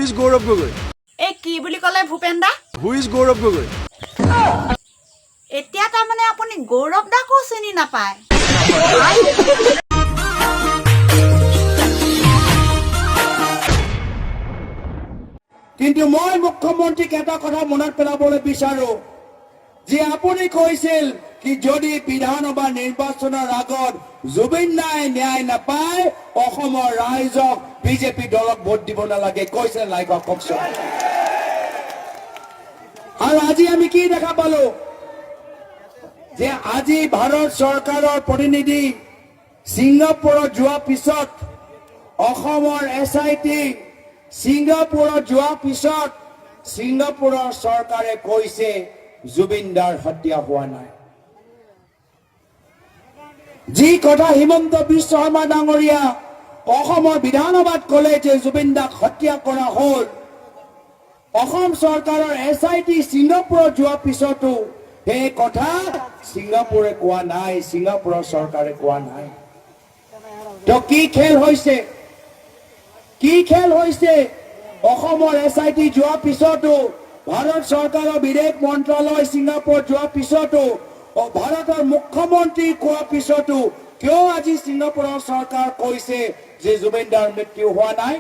is Gaurav Gogoi? এই কি বুলি ক'লে ভূপেন দা? Who is Gaurav Gogoi? এতিয়া তাৰমানে আপুনি গৌৰৱ দাকো চিনি নাপায়। কিন্তু মই মুখ্যমন্ত্ৰীক এটা কথা মনত পেলাবলৈ বিচাৰো যে আপুনি কৈছিল কি যদি বিধানসভা নিৰ্বাচনৰ আগত জুবিন দাই ন্যায় নাপায় অসমৰ ৰাইজক বিজেপি দলক ভোট দিব নালাগে কৈছে লাইকক কওকচোন। আৰু আজি আমি কি দেখা পালো যে আজি ভাৰত চৰকাৰৰ প্ৰতিনিধি ছিংগাপুৰত যোৱাৰ পিছত অসমৰ SIT ছিংগাপুৰত যোৱাৰ পিছত ছিংগাপুৰৰ চৰকাৰে কৈছে জুবিন দাৰ হত্যা হোৱা নাই। যি কথা হিমন্ত বিশ্ব শৰ্মা ডাঙৰীয়া অসমৰ বিধানসভাত ক'লে যে জুবিন দাক হত্যা কৰা হ'ল, অসম চৰকাৰৰ SIT ছিংগাপুৰত যোৱাৰ পিছতো সেই কথা ছিংগাপুৰে কোৱা নাই, ছিংগাপুৰৰ চৰকাৰে কোৱা নাই। তো কি খেল হৈছে, কি খেল হৈছে? অসমৰ SIT যোৱাৰ পিছতো ভাৰত চৰকাৰৰ বিদেশ মন্ত্ৰালয় ছিংগাপুৰ যোৱাৰ পিছতো ভাৰতৰ মুখ্যমন্ত্ৰী কোৱাৰ পিছতো কিয় আজি ছিংগাপুৰৰ চৰকাৰ কৈছে যে জুবিন দাৰ মৃত্যু হোৱা নাই?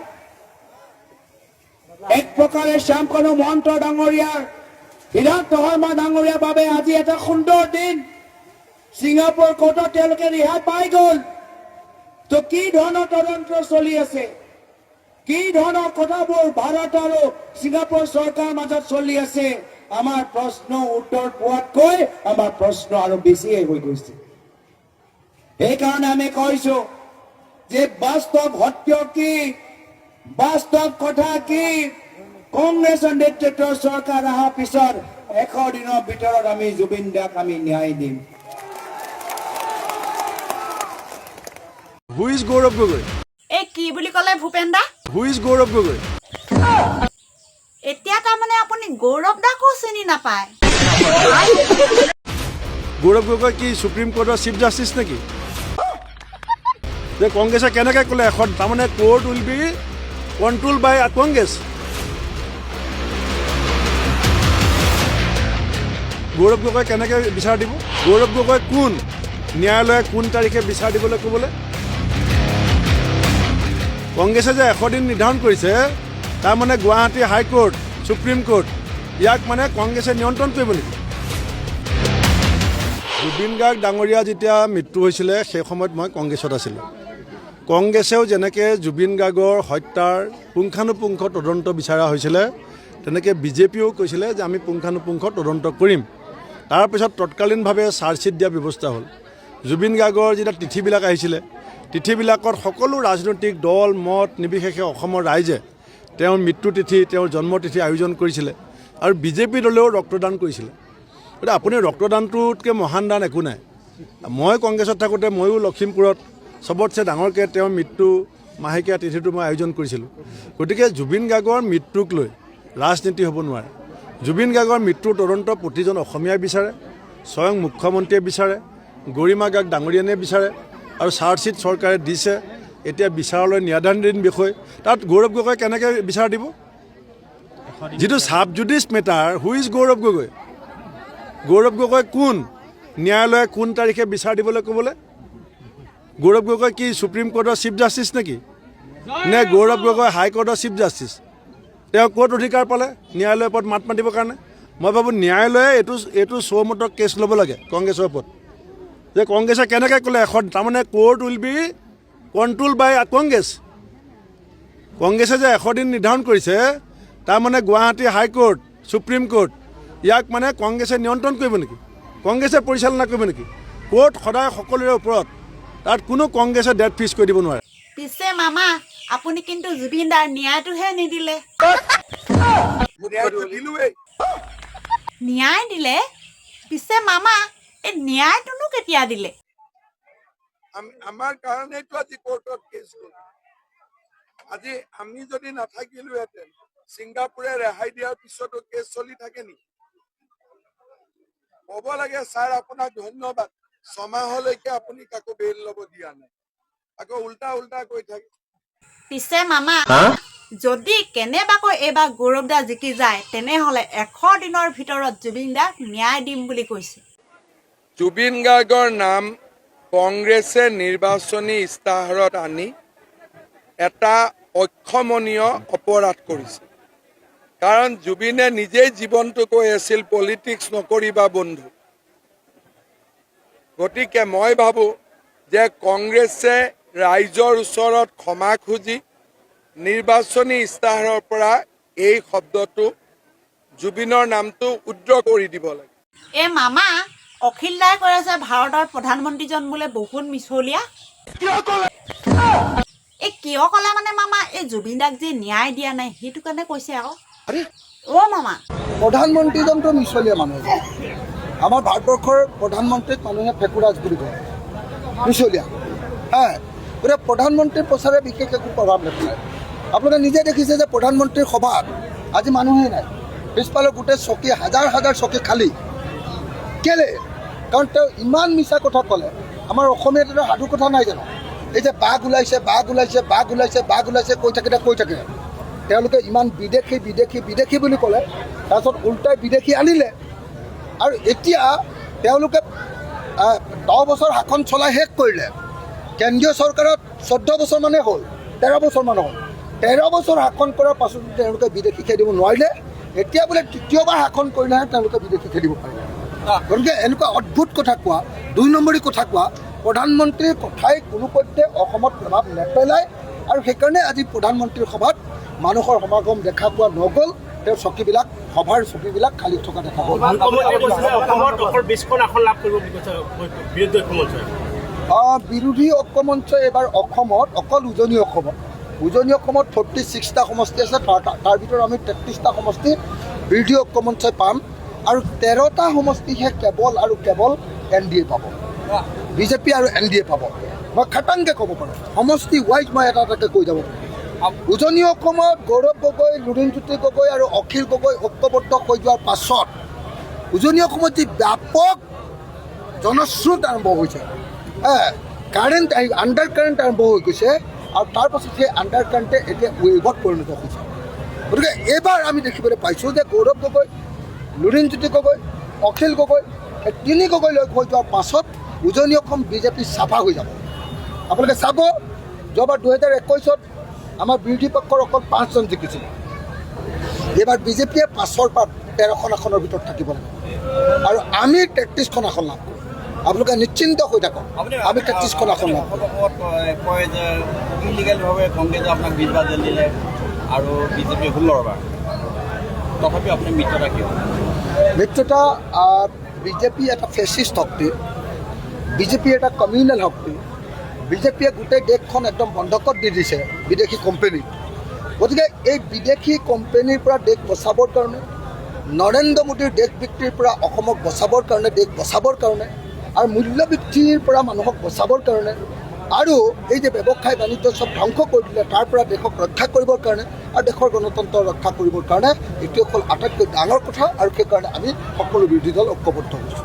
এক প্ৰকাৰে শ্যামকানু মহন্ত ডাঙৰীয়াৰ হিমন্ত শৰ্মা ডাঙৰীয়াৰ বাবে আজি এটা সুন্দৰ দিন। ছিংগাপুৰ কোৰ্টত তেওঁলোকে ৰেহাই পাই গ'ল। তো কি ধৰণৰ তদন্ত চলি আছে, কি ধৰণৰ কথাবোৰ ভাৰত আৰু ছিংগাপুৰ চৰকাৰৰ মাজত চলি আছে? আমাৰ প্ৰশ্ন উত্তৰ পোৱাতকৈ আমাৰ প্ৰশ্ন আৰু বেছিয়ে হৈ গৈছে। সেইকাৰণে আমি কৈছো যে বাস্তৱ সত্য কি, বাস্তৱ কথা কি? কংগ্ৰেছৰ নেতৃত্বৰ চৰকাৰ অহাৰ পিছত 100 দিনৰ ভিতৰত আমি জুবিন দাক আমি ন্যায় দিম। Who is Gaurav Gogoi? এই কি বুলি ক'লে ভূপেন দা? Who is Gaurav Gogoi? এতিয়া তাৰমানে আপুনি গৌৰৱ দাকো চিনি নাপায়। গৌৰৱ গগৈ কি সুপ্ৰিম কোৰ্টৰ চিফ জাষ্টিছ নেকি? যে কংগ্ৰেছে কেনেকৈ ক'লে এখন তাৰমানে কোৰ্ট উইল বি কণ্ট্ৰল বাই কংগ্ৰেছ? গৌৰৱ গগৈ কেনেকৈ বিচাৰ দিব? গৌৰৱ গগৈ কোন? ন্যায়ালয়ে কোন তাৰিখে বিচাৰ দিবলৈ ক'বলৈ? কংগ্ৰেছে যে 100 দিন নিৰ্ধাৰণ কৰিছে, তাৰমানে গুৱাহাটী হাইকোৰ্ট, সুপ্ৰিম কোৰ্ট ইয়াক মানে কংগ্ৰেছে নিয়ন্ত্ৰণ কৰিব নেকি? জুবিন গাৰ্গ ডাঙৰীয়া যেতিয়া মৃত্যু হৈছিলে সেই সময়ত মই কংগ্ৰেছত আছিলোঁ। কংগ্ৰেছেও যেনেকৈ জুবিন গাৰ্গৰ হত্যাৰ পুংখানুপুংখ তদন্ত বিচৰা হৈছিলে, তেনেকৈ বিজেপিয়েও কৈছিলে যে আমি পুংখানুপুংখ তদন্ত কৰিম। তাৰপিছত তৎকালীনভাৱে চাৰ্জশ্বিট দিয়া ব্যৱস্থা হ'ল। জুবিন গাৰ্গৰ যেতিয়া তিথিবিলাক আহিছিলে, তিথিবিলাকত সকলো ৰাজনৈতিক দল মত নিৰ্বিশেষে অসমৰ ৰাইজে তেওঁৰ মৃত্যু তিথি, তেওঁৰ জন্মতিথি আয়োজন কৰিছিলে আৰু বিজেপি দলেও ৰক্তদান কৰিছিলে। গতিকে আপুনি ৰক্তদানটোতকৈ মহান দান একো নাই। মই কংগ্ৰেছত থাকোঁতে ময়ো লখিমপুৰত চবতছে ডাঙৰকৈ তেওঁৰ মৃত্যু মাহেকীয়া তিথিটো মই আয়োজন কৰিছিলোঁ। গতিকে জুবিন গাৰ্গৰ মৃত্যুক লৈ ৰাজনীতি হ'ব নোৱাৰে। জুবিন গাৰ্গৰ মৃত্যুৰ তদন্ত প্ৰতিজন অসমীয়াই বিচাৰে, স্বয়ং মুখ্যমন্ত্ৰীয়ে বিচাৰে, গৰিমা গাৰ্গ ডাঙৰীয়ানে বিচাৰে আৰু চাৰ্জশ্বিট চৰকাৰে দিছে। এতিয়া বিচাৰলৈ ন্যায়াধীন বিষয়, তাত গৌৰৱ গগৈ কেনেকৈ বিচাৰ দিব? যিটো চাব জুডিচ matter, who is Gaurav Gogoi? Gaurav Gogoi কোন? ন্যায়ালয়ে কোন তাৰিখে বিচাৰ দিবলৈ ক'বলৈ? গৌৰৱ গগৈ কি সুপ্ৰিম কোৰ্টৰ চিফ জাষ্টিছ নেকি? নে গৌৰৱ গগৈ হাইকোৰ্টৰ চিফ জাষ্টিছ? তেওঁ ক'ত অধিকাৰ পালে ন্যায়ালয়ৰ ওপৰত মাত মাতিবৰ কাৰণে? মই ভাবোঁ ন্যায়ালয়ে এইটো চৌমতৰ কেছ ল'ব লাগে কংগ্ৰেছৰ ওপৰত, যে কংগ্ৰেছে কেনেকৈ ক'লে এখন তাৰমানে কোৰ্ট উইল বি কণ্ট্ৰল বাই কংগ্ৰেছ। কংগ্ৰেছে যে 100 দিন নিৰ্ধাৰণ কৰিছে, তাৰমানে গুৱাহাটী হাইকোৰ্ট, সুপ্ৰিম কোৰ্ট ইয়াক মানে কংগ্ৰেছে নিয়ন্ত্ৰণ কৰিব নেকি? কংগ্ৰেছে পৰিচালনা কৰিব নেকি? কোৰ্ট সদায় সকলোৰে ওপৰত, তাত কোনো কংগ্ৰেছে ডেট ফিক্স কৰি দিব নোৱাৰে। পিছে মামা আপুনি কিন্তু জুবিন দাৰ ন্যায়টোহে নিদিলে। ন্যায় দিলে, পিছে মামা এই ন্যায়টোনো কেতিয়া দিলে? আমাৰ কাৰণেতো আজি কোৰ্টত কেছ হ'ল। আজি আমি যদি নাথাকিলোহেঁতেন, ছিংগাপুৰে ৰেহাই দিয়াৰ পিছতো কেছ চলি থাকে নেকি? ক'ব লাগে ছাৰ আপোনাক ধন্যবাদ, 6 মাহলৈকে আপুনি কাকো বেইল ল'ব দিয়া নাই, আকৌ উল্টা কৈ থাকে। পিছে মামা যদি কেনেবাকৈ এইবাৰ গৌৰৱ দা জিকি যায় তেনেহ'লে 100 দিনৰ ভিতৰত জুবিন দাক ন্যায় দিম বুলি কৈছে। জুবিন গাৰ্গৰ নাম কংগ্ৰেছে নিৰ্বাচনী ইস্তাহাৰত আনি এটা অক্ষমনীয় অপৰাধ কৰিছে। কাৰণ জুবিনে নিজেই জীৱনটো কৈ আছিল পলিটিক্স নকৰিবা বন্ধু। গতিকে মই ভাবোঁ যে কংগ্ৰেছে ৰাইজৰ ওচৰত ক্ষমা খুজি নিৰ্বাচনী ইস্তাহাৰৰ পৰা এই শব্দটো জুবিনৰ নামটো উদ্ৰ কৰি দিব লাগে। এই মামা অখিল দাই কৈ আছে ভাৰতৰ প্ৰধানমন্ত্ৰীজন বোলে বহুত মিছলীয়া। এই কিয় ক'লে মানে মামা এই জুবিন দাক যে ন্যায় দিয়া নাই সেইটো কাৰণে কৈছে আকৌ। অ' মামা প্ৰধানমন্ত্ৰীজনটো মিছলীয়া মানুহ। আমাৰ ভাৰতবৰ্ষৰ প্ৰধানমন্ত্ৰীক মানুহে ফেকুৰাজ বুলি কয়, মিছলীয়া। গতিকে প্ৰধানমন্ত্ৰীৰ প্ৰচাৰে বিশেষ একো প্ৰভাৱ নেপেলায়। আপোনালোকে নিজে দেখিছে যে প্ৰধানমন্ত্ৰীৰ সভাত আজি মানুহেই নাই। পিছফালে গোটেই চকী হাজাৰ হাজাৰ চকী খালী। কেলে? কাৰণ তেওঁ ইমান মিছা কথা ক'লে। আমাৰ অসমীয়াত এটা সাধু কথা নাই জানো, এই যে বাঘ ওলাইছে বাঘ ওলাইছে বাঘ ওলাইছে বাঘ ওলাইছে কৈ থাকে। তেওঁলোকে ইমান বিদেশী বিদেশী বিদেশী বুলি ক'লে, তাৰপিছত উল্টাই বিদেশী আনিলে। আৰু এতিয়া তেওঁলোকে 10 বছৰ শাসন চলাই শেষ কৰিলে। কেন্দ্ৰীয় চৰকাৰত 14 বছৰমানেই হ'ল, 13 বছৰমান হ'ল। 13 বছৰ শাসন কৰাৰ পাছতো তেওঁলোকে বিদেশী খেদিব নোৱাৰিলে। এতিয়া বোলে তৃতীয়বাৰ শাসন কৰিলেহে তেওঁলোকে বিদেশী খেদিব পাৰিলে। গতিকে এনেকুৱা অদ্ভুত কথা কোৱা, 2 নম্বৰী কথা কোৱা, প্ৰধানমন্ত্ৰীৰ কথাই কোনোপধ্যে অসমত প্ৰভাৱ নেপেলায়। আৰু সেইকাৰণে আজি প্ৰধানমন্ত্ৰীৰ সভাত মানুহৰ সমাগম দেখা পোৱা নগ'ল। তেওঁৰ চকীবিলাক সভাৰ চকীবিলাক খালী থকা দেখা গ'ল। বিৰোধী ঐক্যমঞ্চই এইবাৰ অসমত অকল উজনি অসমত 46টা সমষ্টি আছে। তাৰ ভিতৰত আমি 33টা সমষ্টি বিৰোধী ঐক্যমঞ্চই পাম। আৰু 13টা সমষ্টিহে কেৱল আৰু কেৱল NDA পাব, বিজেপি আৰু NDA পাব। মই খাটাংকৈ ক'ব পাৰোঁ, সমষ্টি ৱাইজ মই এটা এটাকৈ কৈ যাব পাৰোঁ। উজনি অসমত গৌৰৱ গগৈ, লুৰিণজ্যোতি গগৈ আৰু অখিল গগৈ ঐক্যবদ্ধ হৈ যোৱাৰ পাছত উজনি অসমত যি ব্যাপক জনস্ৰোত আৰম্ভ হৈছে, কাৰেণ্ট আণ্ডাৰ কাৰেণ্ট আৰম্ভ হৈ গৈছে। আৰু তাৰপাছত সেই আণ্ডাৰ কাৰেণ্টে এতিয়া ৱেভত পৰিণত হৈছে। গতিকে এইবাৰ আমি দেখিবলৈ পাইছোঁ যে গৌৰৱ গগৈ, লুৰিণজ্যোতি গগৈ, অখিল গগৈ, এই 3 গগৈ লৈ হৈ যোৱাৰ পাছত উজনি অসম বিজেপি চাফা হৈ যাব। আপোনালোকে চাব, যোৱাবাৰ 2021ত আমাৰ বিৰোধী পক্ষৰ অকল 5জন জিকিছিল। এইবাৰ বিজেপিয়ে 5ৰ পৰা 13খন আসনৰ ভিতৰত থাকিব লাগে। আৰু আমি 33খন আসন লাভ কৰোঁ। আপোনালোকে নিশ্চিন্ত হৈ থাকক, আমি 33খন আসন লাভ কৰোঁ। কয় যে ইলিগেলভাৱে কংগ্ৰেছে আপোনাক 20 বাৰ জেল দিলে আৰু বিজেপিয়ে 16 বাৰ। তথাপিও আপুনি মিত্ৰতা কিয়? মিত্ৰতা, বিজেপি এটা ফেচিষ্ট শক্তি, বিজেপি এটা কমিউনেল শক্তি। বিজেপিয়ে গোটেই দেশখন একদম বন্ধকত দি দিছে বিদেশী কোম্পানীক। গতিকে এই বিদেশী কোম্পানীৰ পৰা দেশ বচাবৰ কাৰণে, নৰেন্দ্ৰ মোদীৰ দেশ বৃত্তিৰ পৰা অসমক বচাবৰ কাৰণে, দেশ বচাবৰ কাৰণে, আৰু মূল্যবৃদ্ধিৰ পৰা মানুহক বচাবৰ কাৰণে, আৰু এই যে ব্যৱসায় বাণিজ্য চব ধ্বংস কৰি দিলে তাৰ পৰা দেশক ৰক্ষা কৰিবৰ কাৰণে আৰু দেশৰ গণতন্ত্ৰ ৰক্ষা কৰিবৰ কাৰণে এইটো অকল আটাইতকৈ ডাঙৰ কথা। আৰু সেইকাৰণে আমি সকলো বিৰোধী দল ঐক্যবদ্ধ হৈছোঁ।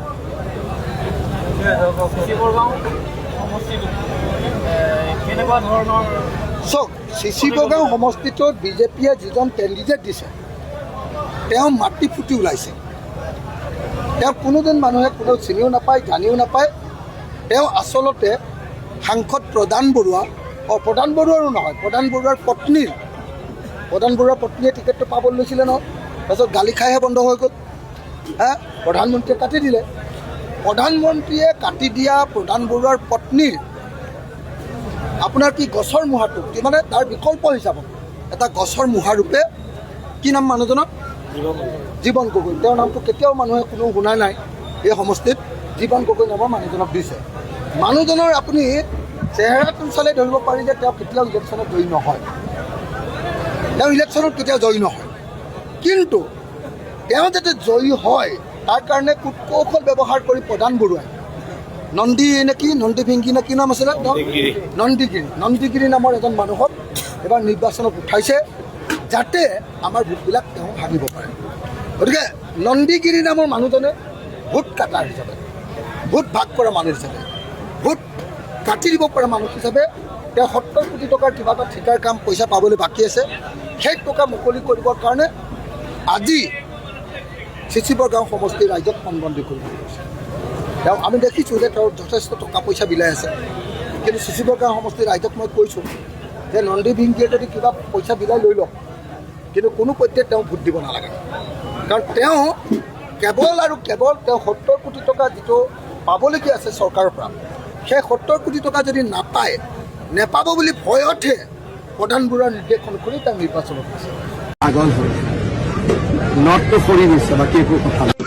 চাওক, চিচি বগাঁও সমষ্টিটোত বিজেপিয়ে যিজন কেণ্ডিডেট দিছে তেওঁ মাটি ফুটি ওলাইছে। তেওঁ কোনোদিন মানুহে কোনেও চিনিও নাপায়, জানিও নাপায়। তেওঁ আচলতে সাংসদ প্ৰধান বৰুৱা, প্ৰধান বৰুৱাৰো নহয়, প্ৰধান বৰুৱাৰ পত্নীয়ে টিকেটটো পাবলৈ লৈছিলে নহয়। তাৰপিছত গালি খাইহে বন্ধ হৈ গ'ল। প্ৰধানমন্ত্ৰীয়ে কাটি দিলে। প্ৰধানমন্ত্ৰীয়ে কাটি দিয়া প্ৰধান বৰুৱাৰ পত্নীৰ আপোনাৰ কি গছৰ মুঢ়াটো, মানে তাৰ বিকল্প হিচাপত এটা গছৰ মুঢ়া ৰূপে কি নাম মানুহজনৰ? জীৱন গগৈ। তেওঁৰ নামটো কেতিয়াও মানুহে কোনো শুনা নাই এই সমষ্টিত। জীৱন গগৈ নামৰ মানুহজনক দিছে। মানুহজনৰ আপুনি চেহেৰাটো চালে ধৰিব পাৰি যে তেওঁ কেতিয়াও ইলেকশ্যনত জয়ী নহয়। কিন্তু তেওঁ যাতে জয়ী হয় তাৰ কাৰণে কূটকৌশল ব্যৱহাৰ কৰি প্ৰধান বৰুৱাই নন্দী ভিংগি নে কি নাম আছিলে, নন্দীগিৰি নামৰ এজন মানুহক এবাৰ নিৰ্বাচনত উঠাইছে যাতে আমাৰ ভোটবিলাক তেওঁ ভাঙিব পাৰে। গতিকে নন্দীগিৰি নামৰ মানুহজনে ভোট কাটাৰ হিচাপে, ভোট ভাগ কৰা মানুহ হিচাপে, ভোট কাটি দিব পৰা মানুহ হিচাপে তেওঁ 70 কোটি টকাৰ কিবা এটা ঠিকাৰ কাম পইচা পাবলৈ বাকী আছে। সেই টকা মুকলি কৰিবৰ কাৰণে আজি চিচিবৰ গাঁও সমষ্টিৰ ৰাইজক ফোনবন্দী কৰিব গৈছে। তেওঁ আমি দেখিছোঁ যে তেওঁৰ যথেষ্ট টকা পইচা বিলাই আছে, কিন্তু চিচিবৰ গাঁও সমষ্টিৰ ৰাইজক মই কৈছোঁ যে নন্দী ভিংকিয়ে যদি কিবা পইচা বিলাই লৈ লওক, কিন্তু কোনো পধ্যে তেওঁ ভোট দিব নালাগে। কাৰণ তেওঁ কেৱল আৰু কেৱল তেওঁ 70 কোটি টকা যিটো পাবলগীয়া আছে চৰকাৰৰ পৰা, সেই 70 কোটি টকা যদি নাপায়, নেপাব বুলি ভয়তহে প্ৰধান বুঢ়াৰ নিৰ্দেশ অনুসৰি তেওঁ নিৰ্বাচনত আছে। পাগল হৈ নটটো সৰি গৈছে, বাকী একো কথা নাই।